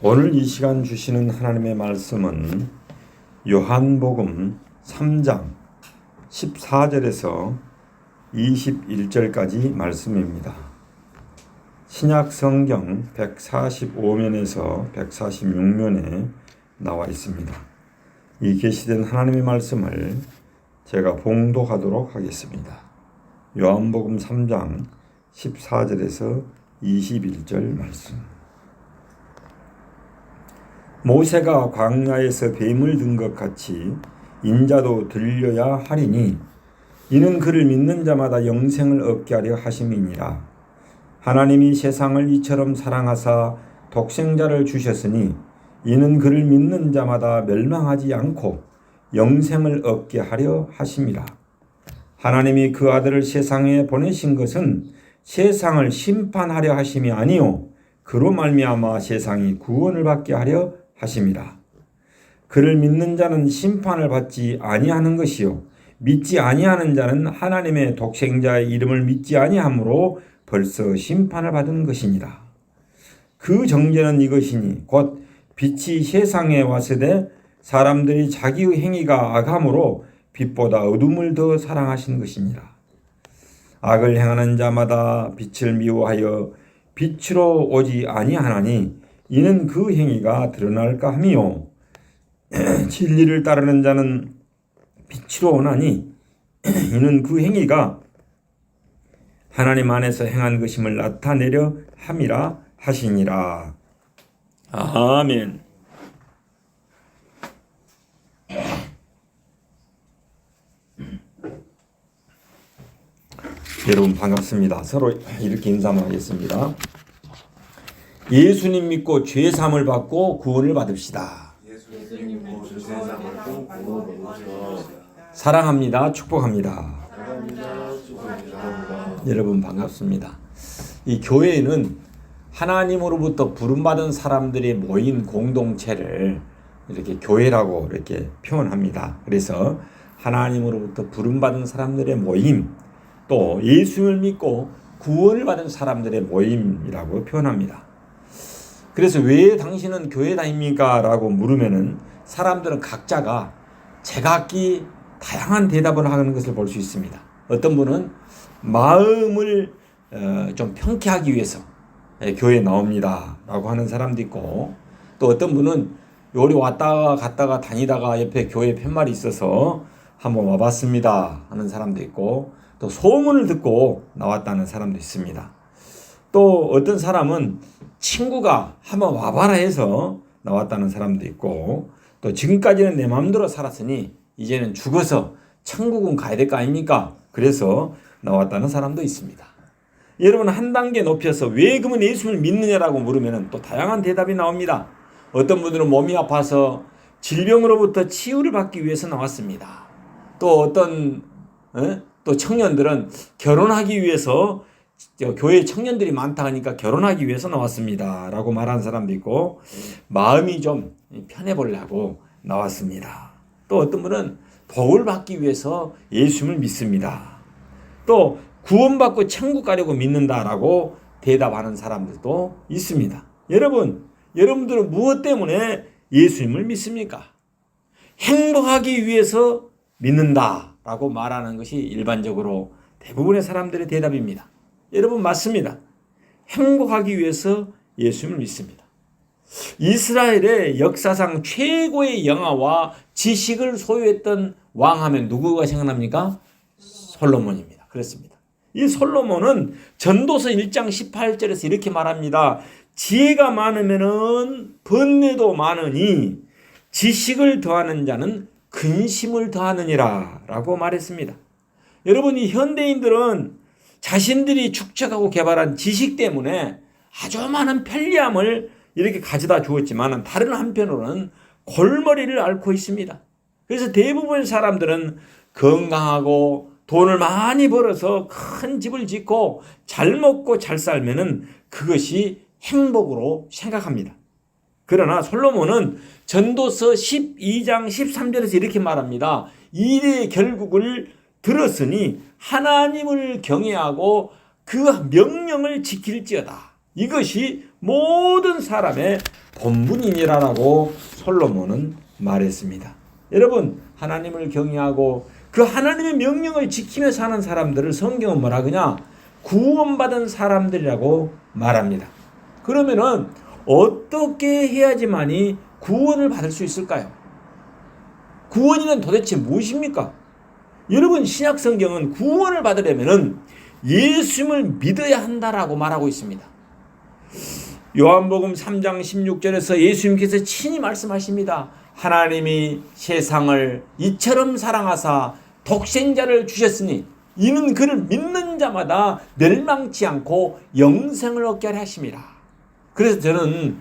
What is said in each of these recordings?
오늘 이 시간 주시는 하나님의 말씀은 요한복음 3장 14절에서 21절까지 말씀입니다. 신약 성경 145면에서 146면에 나와 있습니다. 이 계시된 하나님의 말씀을 제가 봉독하도록 하겠습니다. 요한복음 3장 14절에서 21절 말씀. 모세가 광야에서 뱀을 든 것 같이 인자도 들려야 하리니 이는 그를 믿는 자마다 영생을 얻게 하려 하심이니라. 하나님이 세상을 이처럼 사랑하사 독생자를 주셨으니 이는 그를 믿는 자마다 멸망하지 않고 영생을 얻게 하려 하심이라. 하나님이 그 아들을 세상에 보내신 것은 세상을 심판하려 하심이 아니요 그로 말미암아 세상이 구원을 받게 하려 하심이라. 그를 믿는 자는 심판을 받지 아니하는 것이요 믿지 아니하는 자는 하나님의 독생자의 이름을 믿지 아니하므로 벌써 심판을 받은 것이니라. 그 정죄는 이것이니 곧 빛이 세상에 왔으되 사람들이 자기의 행위가 악함으로 빛보다 어둠을 더 사랑하신 것이니라. 악을 행하는 자마다 빛을 미워하여 빛으로 오지 아니하나니 이는 그 행위가 드러날까 하미요 진리를 따르는 자는 빛으로 오나니 이는 그 행위가 하나님 안에서 행한 것임을 나타내려 함이라 하시니라. 아멘. 여러분 반갑습니다. 서로 이렇게 인사만 하겠습니다. 예수님 믿고 죄 사함을 받고 구원을 받읍시다. 사랑합니다. 축복합니다. 여러분 반갑습니다. 이 교회는 하나님으로부터 부름받은 사람들이 모인 공동체를 이렇게 교회라고 이렇게 표현합니다. 그래서 하나님으로부터 부름받은 사람들의 모임, 또 예수를 믿고 구원을 받은 사람들의 모임이라고 표현합니다. 그래서 왜 당신은 교회 다닙니까? 라고 물으면은 사람들은 각자가 제각기 다양한 대답을 하는 것을 볼 수 있습니다. 어떤 분은 마음을 좀 평쾌하기 위해서 교회에 나옵니다 라고 하는 사람도 있고, 또 어떤 분은 요리 왔다가 갔다가 다니다가 옆에 교회 팻말이 있어서 한번 와봤습니다 하는 사람도 있고, 또 소문을 듣고 나왔다는 사람도 있습니다. 또 어떤 사람은 친구가 한번 와봐라 해서 나왔다는 사람도 있고, 또 지금까지는 내 마음대로 살았으니 이제는 죽어서 천국은 가야 될 거 아닙니까? 그래서 나왔다는 사람도 있습니다. 여러분 한 단계 높여서 왜 그러면 예수를 믿느냐라고 물으면 또 다양한 대답이 나옵니다. 어떤 분들은 몸이 아파서 질병으로부터 치유를 받기 위해서 나왔습니다. 또 어떤 또 청년들은 결혼하기 위해서, 교회 청년들이 많다 하니까 결혼하기 위해서 나왔습니다 라고 말하는 사람도 있고, 마음이 좀 편해보려고 나왔습니다. 또 어떤 분은 복을 받기 위해서 예수님을 믿습니다. 또 구원받고 천국 가려고 믿는다라고 대답하는 사람들도 있습니다. 여러분들은 무엇 때문에 예수님을 믿습니까? 행복하기 위해서 믿는다라고 말하는 것이 일반적으로 대부분의 사람들의 대답입니다. 여러분 맞습니다. 행복하기 위해서 예수님을 믿습니다. 이스라엘의 역사상 최고의 영화와 지식을 소유했던 왕 하면 누구가 생각납니까? 솔로몬입니다. 그렇습니다. 이 솔로몬은 전도서 1장 18절에서 이렇게 말합니다. 지혜가 많으면 번뇌도 많으니 지식을 더하는 자는 근심을 더하느니라 라고 말했습니다. 여러분 이 현대인들은 자신들이 축적하고 개발한 지식 때문에 아주 많은 편리함을 이렇게 가져다 주었지만 다른 한편으로는 골머리를 앓고 있습니다. 그래서 대부분의 사람들은 건강하고 돈을 많이 벌어서 큰 집을 짓고 잘 먹고 잘 살면은 그것이 행복으로 생각합니다. 그러나 솔로몬은 전도서 12장 13절에서 이렇게 말합니다. 일의 결국을 들었으니 하나님을 경외하고 그 명령을 지킬지어다. 이것이 모든 사람의 본분이니라라고 솔로몬은 말했습니다. 여러분, 하나님을 경외하고 그 하나님의 명령을 지키며 사는 사람들을 성경은 뭐라 그러냐? 구원받은 사람들이라고 말합니다. 그러면은 어떻게 해야지만이 구원을 받을 수 있을까요? 구원이란 도대체 무엇입니까? 여러분, 신약 성경은 구원을 받으려면은 예수님을 믿어야 한다라고 말하고 있습니다. 요한복음 3장 16절에서 예수님께서 친히 말씀하십니다. 하나님이 세상을 이처럼 사랑하사 독생자를 주셨으니 이는 그를 믿는 자마다 멸망치 않고 영생을 얻게 하려 하심이라. 그래서 저는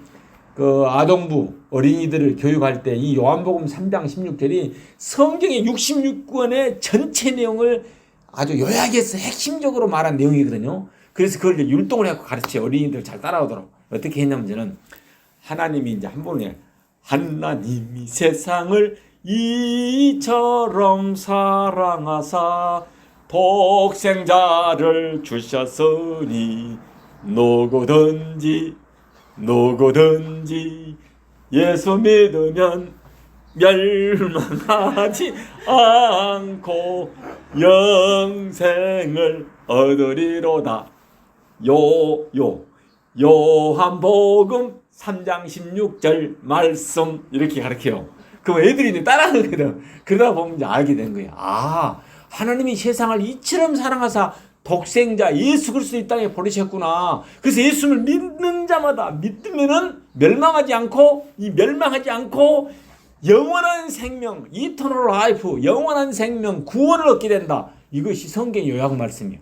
그 아동부 어린이들을 교육할 때 이 요한복음 3장 16절이 성경의 66권의 전체 내용을 아주 요약해서 핵심적으로 말한 내용이거든요. 그래서 그걸 이제 율동을 해서 가르쳐요. 어린이들 잘 따라오도록. 어떻게 했냐면 저는 하나님이 이제 한 번에 하나님이 세상을 이처럼 사랑하사 독생자를 주셨으니 누구든지 예수 믿으면 멸망하지 않고 영생을 얻으리로다. 요한복음 3장 16절 말씀 이렇게 가르쳐요. 그럼 애들이 이제 따라하거든. 그러다 보면 이제 알게 된 거예요. 아, 하나님이 세상을 이처럼 사랑하사 독생자 예수 그리스도 이 땅에 보내셨구나. 그래서 예수를 믿는 자마다 믿으면은 멸망하지 않고 영원한 생명, 이터널 라이프, 영원한 생명, 구원을 얻게 된다. 이것이 성경의 요약 말씀이에요.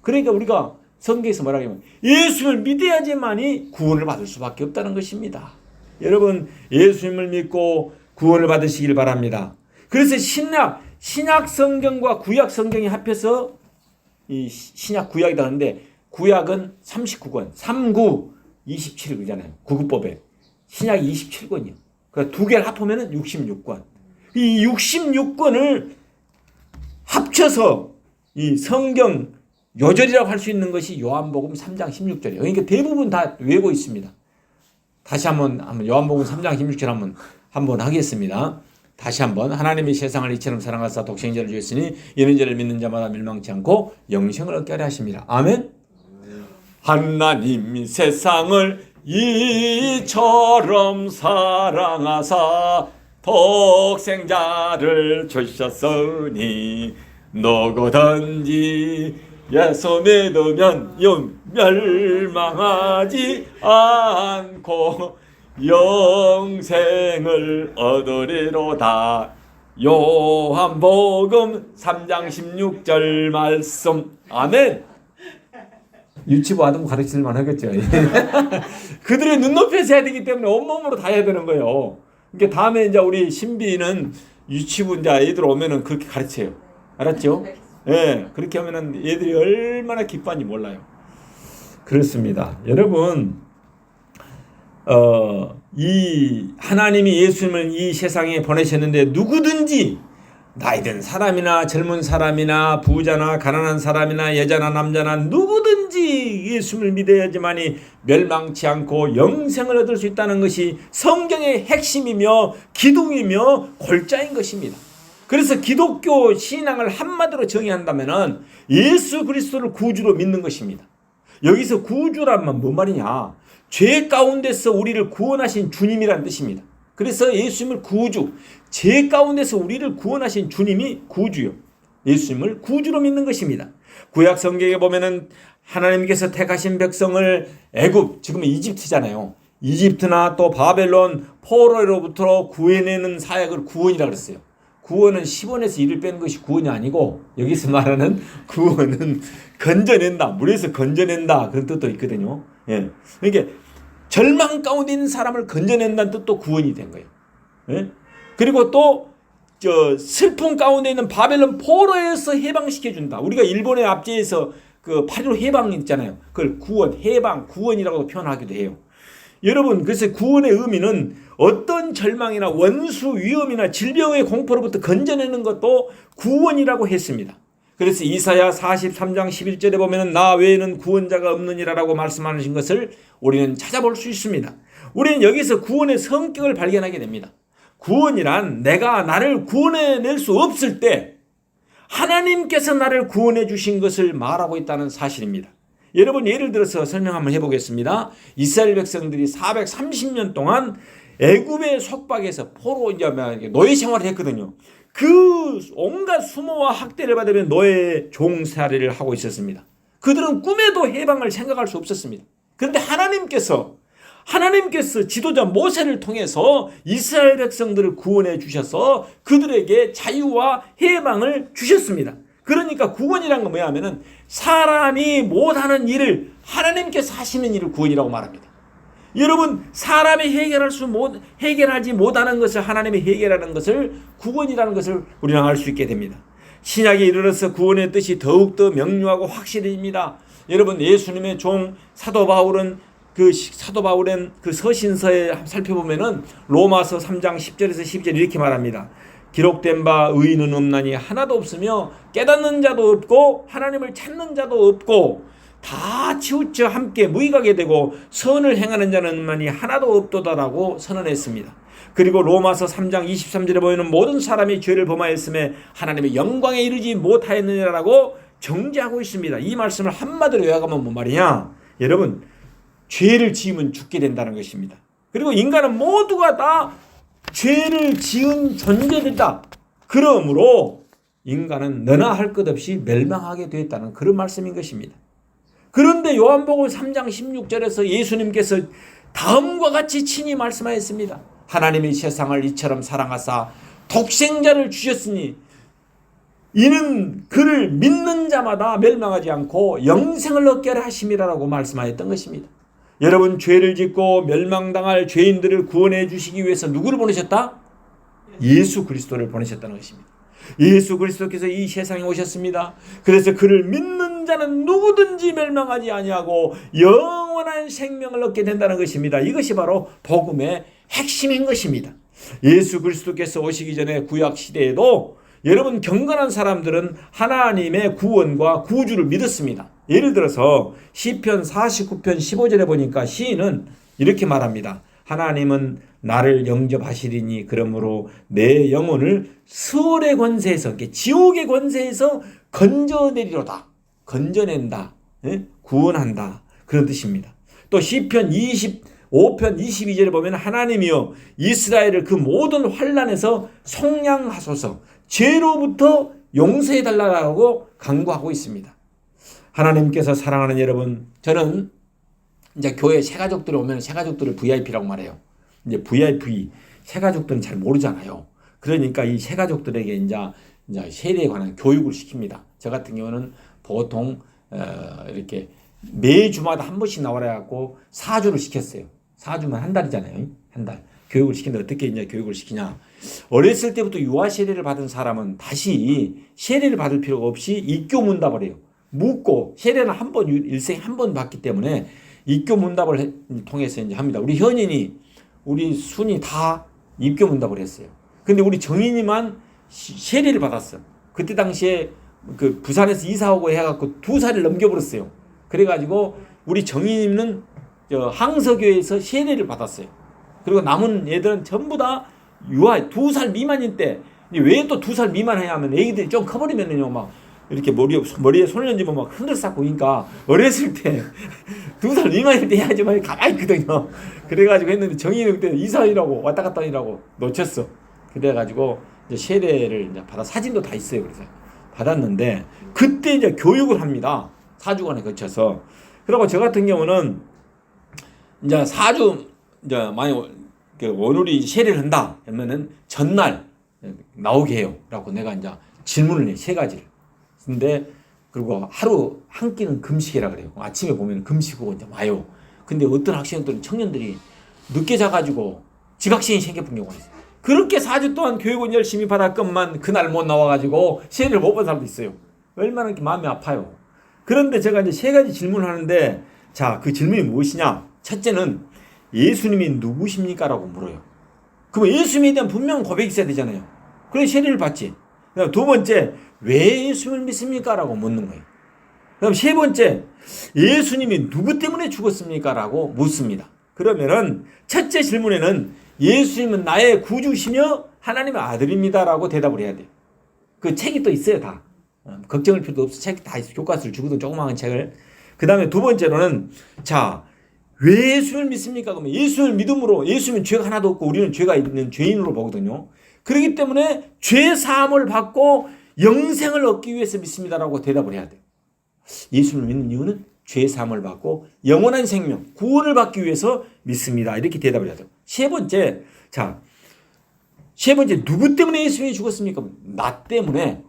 그러니까 우리가 성경에서 뭐라고 하면 예수를 믿어야지만이 구원을 받을 수밖에 없다는 것입니다. 여러분, 예수님을 믿고 구원을 받으시길 바랍니다. 그래서 신약 성경과 구약 성경이 합해서 이 신약 구약이다 하는데 구약은 39권, 39, 27이잖아요. 구급법에. 신약 27권이요. 그러니까 두 개를 합하면 66권. 이 66권을 합쳐서 이 성경 요절이라고 할 수 있는 것이 요한복음 3장 16절이에요. 그러니까 대부분 다 외우고 있습니다. 다시 한번 요한복음 3장 16절 한번 하겠습니다. 다시 한번 하나님이 세상을 이처럼 사랑하사 독생자를 주셨으니 이는 저를 믿는 자마다 멸망치 않고 영생을 얻게 하려 하십니다. 아멘. 하나님이 세상을 이처럼 사랑하사 독생자를 주셨으니 누구든지 예수 믿으면 멸망하지 않고 영생을 얻으리로다. 요한복음 3장 16절 말씀. 아멘. 유치부 아동 가르칠 만하겠죠. 그들의 눈높이에서 해야 되기 때문에 온몸으로 다 해야 되는 거예요. 그러니까 다음에 이제 우리 신비는 유치부 이제 애들 오면은 그렇게 가르쳐요. 알았죠? 예, 그렇게 하면은 애들이 얼마나 기뻐하는지 몰라요. 그렇습니다. 여러분, 이 하나님이 예수님을 이 세상에 보내셨는데 누구든지 나이든 사람이나 젊은 사람이나 부자나 가난한 사람이나 여자나 남자나 누구든지 예수님을 믿어야지만이 멸망치 않고 영생을 얻을 수 있다는 것이 성경의 핵심이며 기둥이며 골자인 것입니다. 그래서 기독교 신앙을 한마디로 정의한다면은 예수 그리스도를 구주로 믿는 것입니다. 여기서 구주라면 뭔 말이냐? 죄 가운데서 우리를 구원하신 주님이라는 뜻입니다. 그래서 예수님을 구주, 죄 가운데서 우리를 구원하신 주님이 구주요. 예수님을 구주로 믿는 것입니다. 구약 성경에 보면은 하나님께서 택하신 백성을 애굽, 지금 이집트잖아요. 이집트나 또 바벨론, 포로로부터 구해내는 사역을 구원이라고 그랬어요. 구원은 10원에서 1을 빼는 것이 구원이 아니고 여기서 말하는 구원은 건져낸다. 물에서 건져낸다. 그런 뜻도 있거든요. 예. 그러니까 절망 가운데 있는 사람을 건져낸다는 뜻도 구원이 된 거예요. 예? 그리고 또 슬픔 가운데 있는 바벨론 포로에서 해방시켜준다. 우리가 일본의 압제에서 그 8.15 해방 있잖아요. 그걸 구원, 해방, 구원이라고 표현하기도 해요. 여러분, 그래서 구원의 의미는 어떤 절망이나 원수, 위험이나 질병의 공포로부터 건져내는 것도 구원이라고 했습니다. 그래서 이사야 43장 11절에 보면 나 외에는 구원자가 없느니라라고 말씀하신 것을 우리는 찾아볼 수 있습니다. 우리는 여기서 구원의 성격을 발견하게 됩니다. 구원이란 내가 나를 구원해낼 수 없을 때 하나님께서 나를 구원해 주신 것을 말하고 있다는 사실입니다. 여러분, 예를 들어서 설명 한번 해보겠습니다. 이스라엘 백성들이 430년 동안 애굽의 속박에서 포로 노예 생활을 했거든요. 그 온갖 수모와 학대를 받으며 노예 종살이를 하고 있었습니다. 그들은 꿈에도 해방을 생각할 수 없었습니다. 그런데 하나님께서 지도자 모세를 통해서 이스라엘 백성들을 구원해 주셔서 그들에게 자유와 해방을 주셨습니다. 그러니까 구원이란 건 뭐야 하면은 사람이 못하는 일을 하나님께서 하시는 일을 구원이라고 말합니다. 여러분, 사람이 해결하지 못하는 것을 하나님이 해결하는 것을 구원이라는 것을 우리는 알 수 있게 됩니다. 신약에 이르러서 구원의 뜻이 더욱더 명료하고 확실해집니다. 여러분, 예수님의 종 사도 바울은 그 서신서에 살펴보면은 로마서 3장 10절에서 12절 이렇게 말합니다. 기록된 바 의인은 없나니 하나도 없으며 깨닫는 자도 없고 하나님을 찾는 자도 없고 다 치우쳐 함께 무익하게 되고 선을 행하는 자는 없나니 하나도 없도다라고 선언했습니다. 그리고 로마서 3장 23절에 보이는 모든 사람이 죄를 범하였음에 하나님의 영광에 이르지 못하였느냐라고 정죄하고 있습니다. 이 말씀을 한마디로 요약하면 뭔 말이냐? 여러분, 죄를 지으면 죽게 된다는 것입니다. 그리고 인간은 모두가 다 죄를 지은 존재들이다. 그러므로 인간은 너나 할 것 없이 멸망하게 되었다는 그런 말씀인 것입니다. 그런데 요한복음 3장 16절에서 예수님께서 다음과 같이 친히 말씀하였습니다. 하나님이 세상을 이처럼 사랑하사 독생자를 주셨으니 이는 그를 믿는 자마다 멸망하지 않고 영생을 얻게 하려 하심이라고 말씀하였던 것입니다. 여러분, 죄를 짓고 멸망당할 죄인들을 구원해 주시기 위해서 누구를 보내셨다? 예수 그리스도를 보내셨다는 것입니다. 예수 그리스도께서 이 세상에 오셨습니다. 그래서 그를 믿는 자는 누구든지 멸망하지 아니하고 영원한 생명을 얻게 된다는 것입니다. 이것이 바로 복음의 핵심인 것입니다. 예수 그리스도께서 오시기 전에 구약 시대에도 여러분, 경건한 사람들은 하나님의 구원과 구주를 믿었습니다. 예를 들어서 시편 49편 15절에 보니까 시인은 이렇게 말합니다. 하나님은 나를 영접하시리니 그러므로 내 영혼을 수월의 권세에서, 지옥의 권세에서 건져내리로다. 건져낸다. 구원한다. 그런 뜻입니다. 또 시편 25편 22절에 보면 하나님이여 이스라엘을 그 모든 환난에서 속량하소서, 죄로부터 용서해달라고 간구하고 있습니다. 하나님께서 사랑하는 여러분, 저는 이제 교회 새가족들이 오면 새가족들을 VIP라고 말해요. 이제 VIP, 새가족들은 잘 모르잖아요. 그러니까 이 새가족들에게 이제 세례에 관한 교육을 시킵니다. 저 같은 경우는 보통 이렇게 매주마다 한 번씩 나와라 갖고 4주를 시켰어요. 4주면 한 달이잖아요. 한 달. 교육을 시키는데 어떻게 이제 교육을 시키냐. 어렸을 때부터 유아 세례를 받은 사람은 다시 세례를 받을 필요가 없이 입교 문답을 해요. 묻고 세례는 한 번, 일생에 한 번 받기 때문에 입교 문답을 통해서 이제 합니다. 우리 현인이, 우리 순이 다 입교 문답을 했어요. 근데 우리 정인이만 세례를 받았어. 그때 당시에 그 부산에서 이사 오고 해갖고 2살을 넘겨버렸어요. 그래가지고 우리 정인이는 항서교회에서 세례를 받았어요. 그리고 남은 애들은 전부 다 유아 2살 미만일 때, 왜 또 2살 미만 해야 하면 애기들이 좀 커버리면은요, 막 이렇게 머리에 손을 얹으면 막 흔들싹 보니까 어렸을 때 2살 미만일 때 해야지 만 가만히 있거든요. 그래가지고 했는데 정인이 그때 이사이라고 왔다 갔다 하느라고 놓쳤어. 그래가지고 이제 세례를 이제 받아, 사진도 다 있어요. 그래서 받았는데 그때 이제 교육을 합니다. 4주간에 거쳐서. 그리고 저 같은 경우는 이제 4주 이제 많이 원우리 세례를 한다 하면은 전날 나오게 해요. 라고 내가 이제 질문을 해, 3가지를. 근데 그리고 하루 한 끼는 금식이라 그래요. 아침에 보면 금식하고 이제 와요. 근데 어떤 학생들은, 청년들이 늦게 자가지고 지각시간이 생겨본 경우가 있어요. 그렇게 4주 동안 교육은 열심히 받았건만 그날 못 나와가지고 세례를 못 본 사람도 있어요. 얼마나 이렇게 마음이 아파요. 그런데 제가 이제 3가지 질문을 하는데, 자, 그 질문이 무엇이냐? 첫째는 예수님이 누구십니까? 라고 물어요. 그럼 예수님에 대한 분명한 고백이 있어야 되잖아요. 그래 세례를 받지. 두 번째, 왜 예수님을 믿습니까? 라고 묻는 거예요. 그럼 세 번째, 예수님이 누구 때문에 죽었습니까? 라고 묻습니다. 그러면은 첫째 질문에는 예수님은 나의 구주시며 하나님의 아들입니다. 라고 대답을 해야 돼요. 그 책이 또 있어요, 다. 걱정할 필요도 없어. 책이 다 있어. 교과서를 주거든, 조그마한 책을. 그 다음에 두 번째로는, 자, 왜 예수님을 믿습니까? 그러면 예수님을 믿음으로, 예수님은 죄가 하나도 없고 우리는 죄가 있는 죄인으로 보거든요. 그렇기 때문에 죄 사함을 받고 영생을 얻기 위해서 믿습니다라고 대답을 해야 돼요. 예수님을 믿는 이유는 죄 사함을 받고 영원한 생명, 구원을 받기 위해서 믿습니다. 이렇게 대답을 해야 돼요. 세 번째, 자, 세 번째, 누구 때문에 예수님이 죽었습니까? 나 때문에.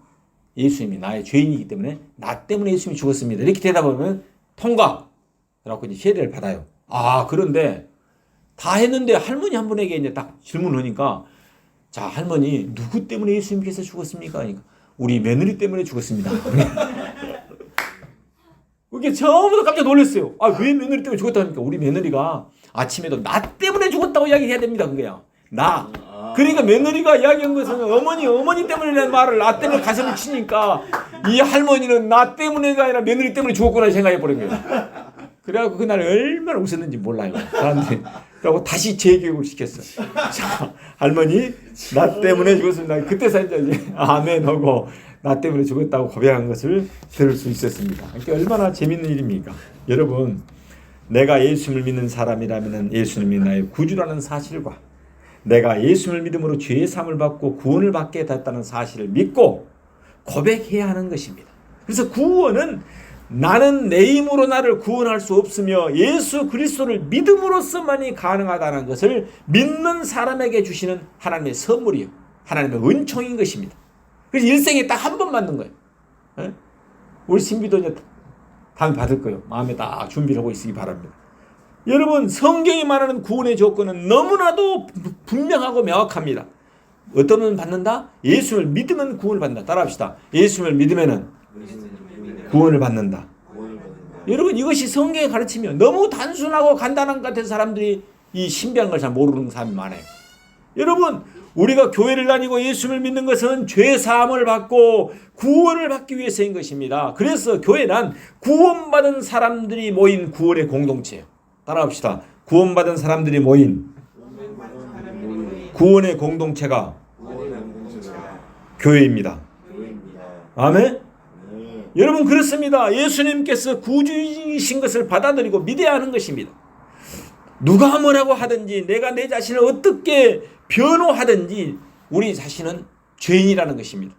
예수님이 나의 죄인이기 때문에 나 때문에 예수님이 죽었습니다. 이렇게 대답하면 통과라고 이제 세례를 받아요. 아, 그런데 다 했는데 할머니 한 분에게 이제 딱 질문을 하니까, 자, 할머니, 누구 때문에 예수님께서 죽었습니까? 그러니까 우리 며느리 때문에 죽었습니다. 그게 처음부터 깜짝 놀랐어요. 아, 왜 며느리 때문에 죽었다니까? 우리 며느리가 아침에도 나 때문에 죽었다고 이야기해야 됩니다. 그게야. 나. 그러니까 며느리가 이야기한 것은 어머니 때문에 말을 나 때문에 가슴을 치니까 이 할머니는 나 때문에가 아니라 며느리 때문에 죽었구나 생각해버린 거예요. 그래갖고 그날 얼마나 웃었는지 몰라요. 사람들이. 그러고 다시 재교육을 시켰어요. 자, 할머니, 나 때문에 죽었습니다. 그때서 이제 아멘 하고 나 때문에 죽었다고 고백한 것을 들을 수 있었습니다. 그러니까 얼마나 재밌는 일입니까? 여러분, 내가 예수님을 믿는 사람이라면 예수님이 나의 구주라는 사실과 내가 예수님을 믿음으로 죄의 사함을 받고 구원을 받게 됐다는 사실을 믿고 고백해야 하는 것입니다. 그래서 구원은 나는 내 힘으로 나를 구원할 수 없으며 예수 그리스도를 믿음으로써만이 가능하다는 것을 믿는 사람에게 주시는 하나님의 선물이요, 하나님의 은총인 것입니다. 그래서 일생에 딱 한 번 받는 거예요. 에? 우리 신비도 이제 다음에 받을 거예요. 마음에 딱 준비를 하고 있으기 바랍니다. 여러분, 성경이 말하는 구원의 조건은 너무나도 분명하고 명확합니다. 어떤 분 받는다? 예수를 믿으면 구원을 받는다. 따라합시다. 예수를 믿으면 구원을 받는다. 여러분, 이것이 성경의 가르치면 너무 단순하고 간단한 것 같은 사람들이 이 신비한 걸 잘 모르는 사람이 많아요. 여러분, 우리가 교회를 다니고 예수를 믿는 것은 죄 사함을 받고 구원을 받기 위해서인 것입니다. 그래서 교회는 구원받은 사람들이 모인 구원의 공동체예요. 따라합시다. 구원받은 사람들이 모인 구원의 공동체가 교회입니다. 아멘? 여러분, 그렇습니다. 예수님께서 구주이신 것을 받아들이고 믿어야 하는 것입니다. 누가 뭐라고 하든지 내가 내 자신을 어떻게 변호하든지 우리 자신은 죄인이라는 것입니다.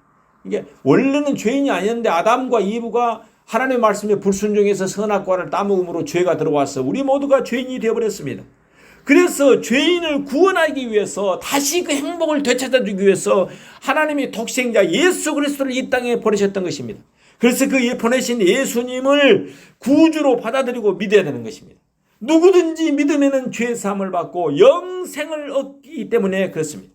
이게 원래는 죄인이 아니었는데 아담과 이브가 하나님의 말씀에 불순종해서 선악과를 따먹음으로 죄가 들어와서 우리 모두가 죄인이 되어버렸습니다. 그래서 죄인을 구원하기 위해서 다시 그 행복을 되찾아주기 위해서 하나님이 독생자 예수 그리스도를 이 땅에 보내셨던 것입니다. 그래서 그 보내신 예수님을 구주로 받아들이고 믿어야 되는 것입니다. 누구든지 믿으면 죄 사함을 받고 영생을 얻기 때문에 그렇습니다.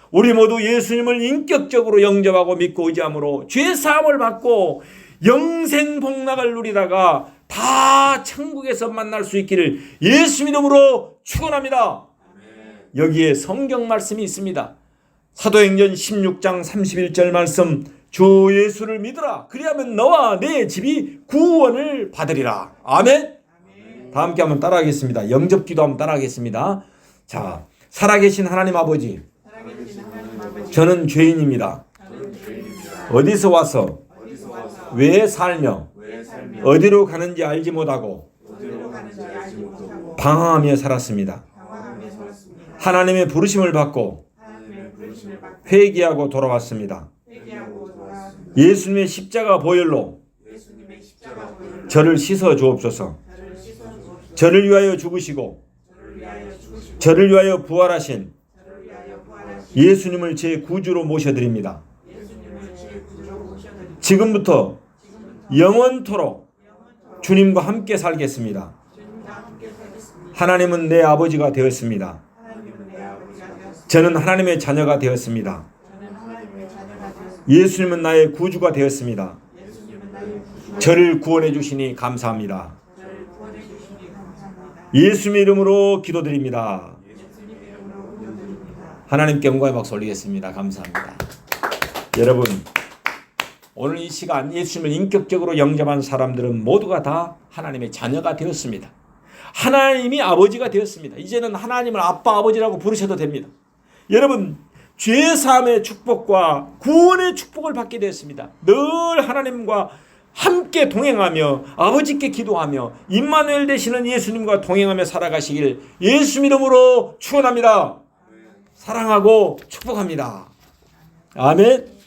우리 모두 예수님을 인격적으로 영접하고 믿고 의지함으로 죄 사함을 받고 영생 복락을 누리다가 다 천국에서 만날 수 있기를 예수 이름으로 축원합니다. 여기에 성경 말씀이 있습니다. 사도행전 16장 31절 말씀, 주 예수를 믿으라. 그리하면 너와 내 집이 구원을 받으리라. 아멘. 다 함께 한번 따라하겠습니다. 영접기도 한번 따라하겠습니다. 자, 살아계신 하나님 아버지, 저는 죄인입니다. 어디서 와서 왜 살며 어디로 가는지 알지 못하고 방황하며 살았습니다. 하나님의 부르심을 받고 회개하고 돌아왔습니다. 예수님의 십자가 보혈로 저를 씻어 주옵소서. 저를 위하여 죽으시고 저를 위하여 부활하신 예수님을 제 구주로 모셔드립니다. 지금부터 영원토록 주님과 함께 살겠습니다. 하나님은 내 아버지가 되었습니다. 저는 하나님의 자녀가 되었습니다. 예수님은 나의 구주가 되었습니다. 저를 구원해 주시니 감사합니다. 예수님의 이름으로 기도드립니다. 하나님께 영광의 박수 올리겠습니다. 감사합니다. 여러분, 오늘 이 시간 예수님을 인격적으로 영접한 사람들은 모두가 다 하나님의 자녀가 되었습니다. 하나님이 아버지가 되었습니다. 이제는 하나님을 아빠 아버지라고 부르셔도 됩니다. 여러분 죄사함의 축복과 구원의 축복을 받게 되었습니다. 늘 하나님과 함께 동행하며 아버지께 기도하며 임마누엘 되시는 예수님과 동행하며 살아가시길 예수 이름으로 축원합니다. 사랑하고 축복합니다. 아멘.